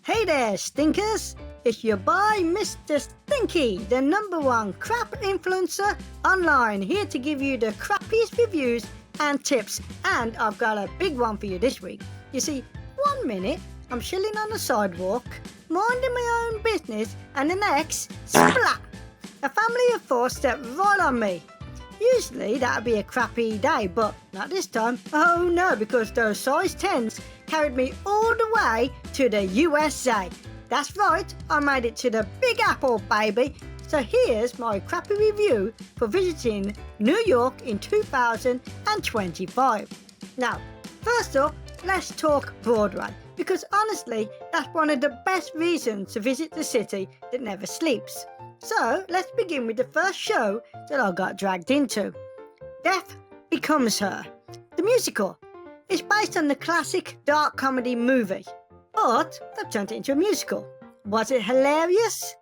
Hey there, stinkers! It's your boy, Mr. Stinky, the #1 crap influencer online, here to give you the crappiest reviews and tips. And I've got a big one for you this week. You see, one minute I'm chilling on the sidewalk, minding my own business, and the next, splat! A family of four stepped right on me. Usually that'd be a crappy day, but not this time. Oh no, because those size 10s carried me all the way to the USA. That's right, I made it to the Big Apple, baby. So here's my crappy review for visiting New York in 2025. Now, first up, let's talk Broadway, because honestly, that's one of the best reasons to visit the city that never sleeps. So let's begin with the first show that I got dragged into. Death Becomes Her, the musical. It's based on the classic dark comedy movie, but they've turned it into a musical. Was it hilarious?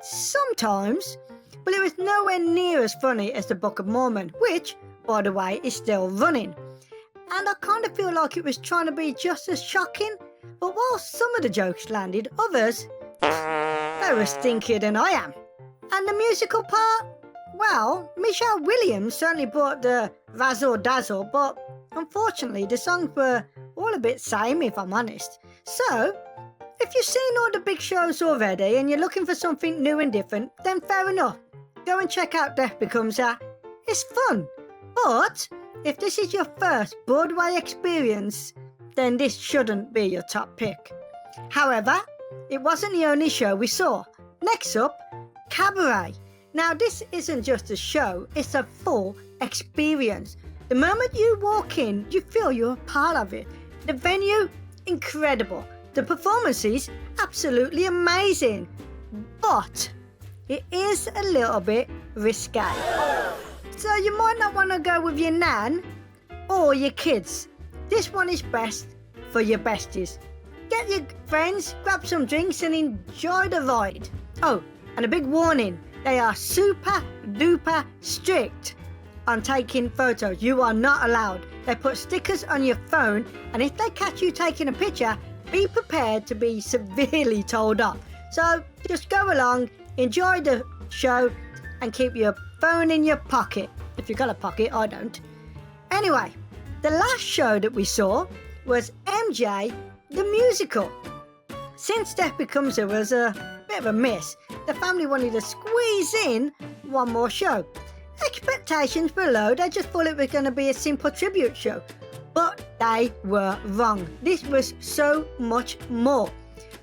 Sometimes, but it was nowhere near as funny as the Book of Mormon, which, by the way, is still running. And I kind of feel like it was trying to be just as shocking, but while some of the jokes landed, others, they were stinkier than I am. And the musical part? Well, Michelle Williams certainly brought the razzle dazzle, but unfortunately the songs were all a bit samey, if I'm honest. So, if you've seen all the big shows already and you're looking for something new and different, then fair enough. Go and check out Death Becomes Her. It's fun. But if this is your first Broadway experience, then this shouldn't be your top pick. However, it wasn't the only show we saw. Next up, Cabaret. Now this isn't just a show, it's a full experience. The moment you walk in, you feel you're a part of it. The venue, incredible. The performances, absolutely amazing. But it is a little bit risque. So you might not want to go with your nan or your kids. This one is best for your besties. Get your friends, grab some drinks and enjoy the ride. Oh, and a big warning, they are super duper strict on taking photos. You are not allowed. They put stickers on your phone, and if they catch you taking a picture, be prepared to be severely told off. So just go along, enjoy the show, and keep your phone in your pocket. If you've got a pocket, I don't. Anyway, the last show that we saw was MJ the Musical. Since Death Becomes Her was a bit of a miss, the family wanted to squeeze in one more show. Expectations were low, they just thought it was going to be a simple tribute show. But they were wrong. This was so much more.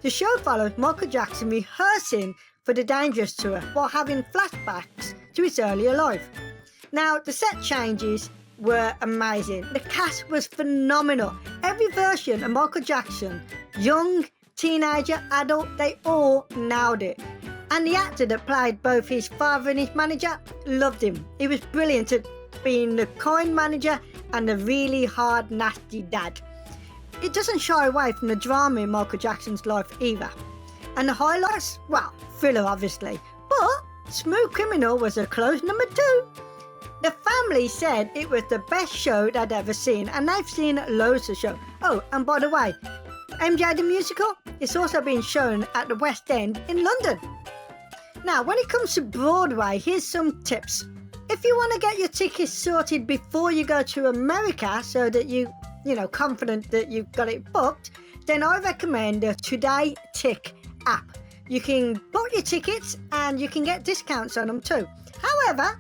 The show follows Michael Jackson rehearsing for the Dangerous Tour while having flashbacks to his earlier life. Now, the set changes were amazing. The cast was phenomenal. Every version of Michael Jackson, young, teenager, adult, they all nailed it. And the actor that played both his father and his manager, loved him. He was brilliant at being the kind manager and the really hard, nasty dad. It doesn't shy away from the drama in Michael Jackson's life either. And the highlights? Well, Thriller obviously. But Smooth Criminal was a close number 2. The family said it was the best show they'd ever seen, and they've seen loads of shows. Oh, and by the way, MJ the Musical is also being shown at the West End in London. Now, when it comes to Broadway, here's some tips. If you want to get your tickets sorted before you go to America so that you confident that you've got it booked, then I recommend the TodayTix app. You can book your tickets and you can get discounts on them too. However,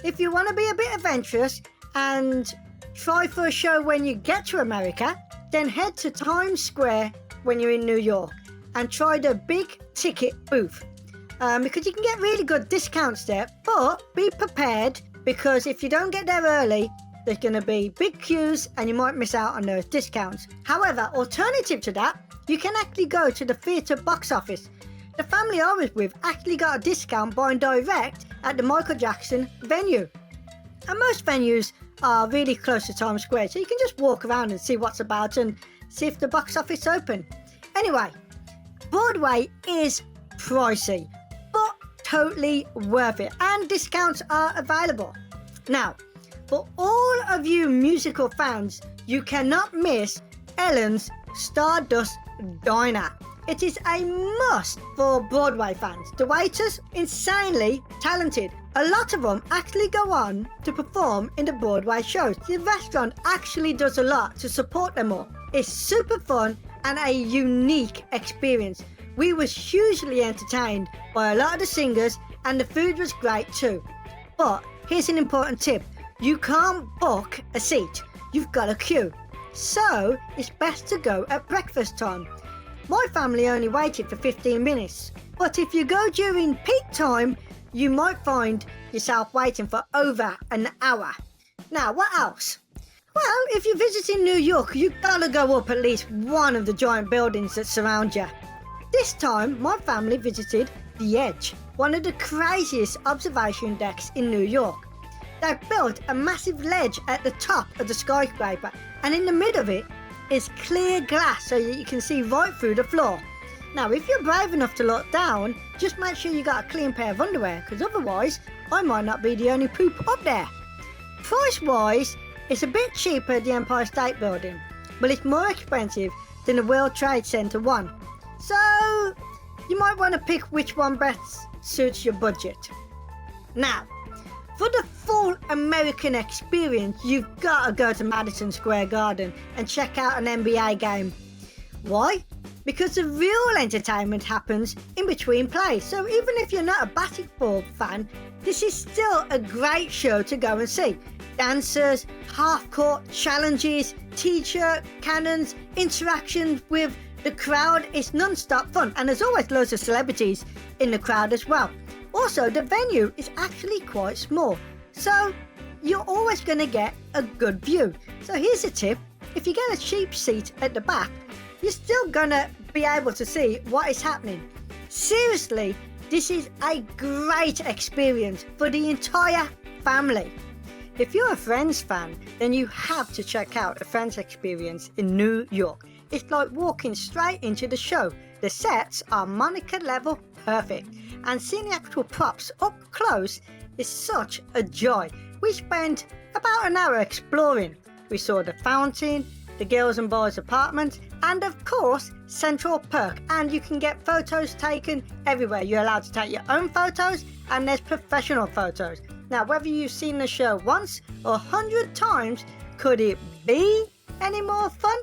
if you want to be a bit adventurous and try for a show when you get to America, then head to Times Square when you're in New York and try the big ticket booth. Because you can get really good discounts there, but be prepared because if you don't get there early, there's going to be big queues and you might miss out on those discounts. However, alternative to that, you can actually go to the theatre box office. The family I was with actually got a discount buying direct at the Michael Jackson venue. And most venues are really close to Times Square, so you can just walk around and see what's about and see if the box office is open. Anyway, Broadway is pricey, but totally worth it, and discounts are available. Now, for all of you musical fans, you cannot miss Ellen's Stardust Diner. It is a must for Broadway fans. The waiters, insanely talented. A lot of them actually go on to perform in the Broadway shows. The restaurant actually does a lot to support them all. It's super fun and a unique experience. We was hugely entertained by a lot of the singers and the food was great too. But here's an important tip. You can't book a seat. You've got a queue. So it's best to go at breakfast time. My family only waited for 15 minutes. But if you go during peak time, you might find yourself waiting for over an hour. Now, what else? Well, if you're visiting New York, you've got to go up at least one of the giant buildings that surround you. This time, my family visited The Edge, one of the craziest observation decks in New York. They've built a massive ledge at the top of the skyscraper, and in the middle of it is clear glass so that you can see right through the floor. Now, if you're brave enough to look down, just make sure you got a clean pair of underwear, because otherwise, I might not be the only poop up there. Price-wise, it's a bit cheaper at the Empire State Building, but it's more expensive than the World Trade Center one. So, you might want to pick which one best suits your budget. Now, for the full American experience, you've got to go to Madison Square Garden and check out an NBA game. Why? Because the real entertainment happens in between plays. So even if you're not a basketball fan, this is still a great show to go and see. Dancers, half-court challenges, t-shirt cannons, interactions with the crowd. It's non-stop fun, and there's always loads of celebrities in the crowd as well. Also, the venue is actually quite small, so you're always going to get a good view. So here's a tip. If you get a cheap seat at the back, you're still going to be able to see what is happening. Seriously, this is a great experience for the entire family. If you're a Friends fan, then you have to check out the Friends experience in New York. It's like walking straight into the show. The sets are Monica level perfect, and seeing the actual props up close is such a joy. We spent about an hour exploring. We saw the fountain, the girls and boys apartment, and of course Central Perk, and you can get photos taken everywhere. You're allowed to take your own photos, and there's professional photos. Now, whether you've seen the show once or 100 times, could it be any more fun?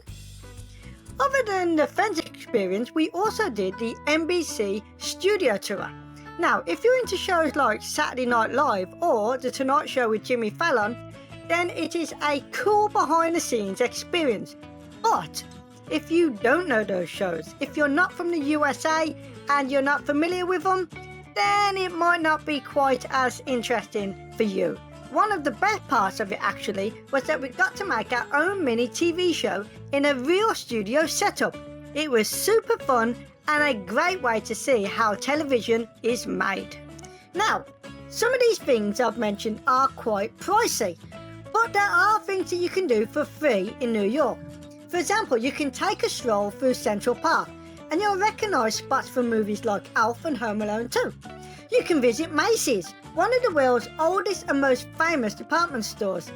Other than the Friends experience, we also did the NBC Studio Tour. Now, if you're into shows like Saturday Night Live or The Tonight Show with Jimmy Fallon, then it is a cool behind-the-scenes experience. But if you don't know those shows, if you're not from the USA and you're not familiar with them, then it might not be quite as interesting for you. One of the best parts of it actually was that we got to make our own mini TV show in a real studio setup. It was super fun and a great way to see how television is made. Now, some of these things I've mentioned are quite pricey, but there are things that you can do for free in New York. For example, you can take a stroll through Central Park and you'll recognise spots from movies like Elf and Home Alone 2. You can visit Macy's, one of the world's oldest and most famous department stores.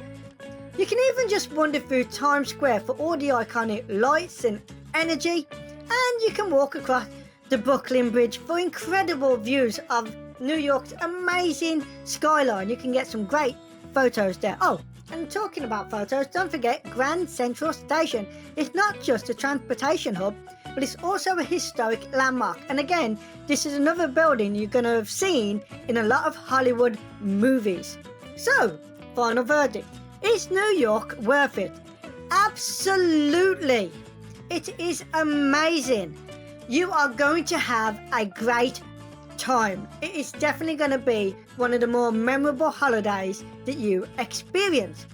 You can even just wander through Times Square for all the iconic lights and energy, and you can walk across the Brooklyn Bridge for incredible views of New York's amazing skyline. You can get some great photos there. Oh, and talking about photos, don't forget Grand Central Station. It's not just a transportation hub, but it's also a historic landmark. And again, this is another building you're going to have seen in a lot of Hollywood movies. So, final verdict. Is New York worth it? Absolutely. It is amazing. You are going to have a great time. It is definitely going to be one of the more memorable holidays that you experience.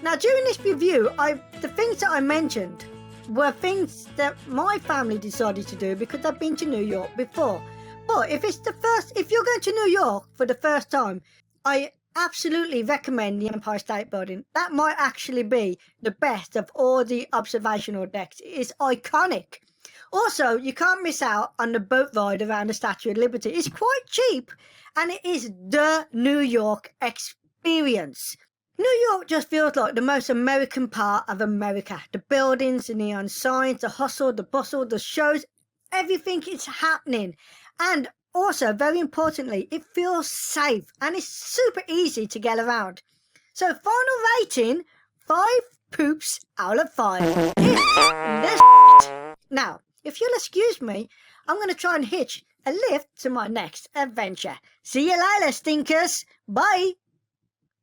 Now, during this review, the things that I mentioned were things that my family decided to do because I've been to New York before. But if you're going to New York for the first time, I absolutely recommend the Empire State Building. That might actually be the best of all the observational decks. It is iconic. Also, you can't miss out on the boat ride around the Statue of Liberty. It's quite cheap, and it is the New York experience. New York just feels like the most American part of America. The buildings, the neon signs, the hustle, the bustle, the shows, everything is happening. And also, very importantly, it feels safe and it's super easy to get around. So final rating, 5 poops out of 5. Now, if you'll excuse me, I'm going to try and hitch a lift to my next adventure. See you later, stinkers. Bye.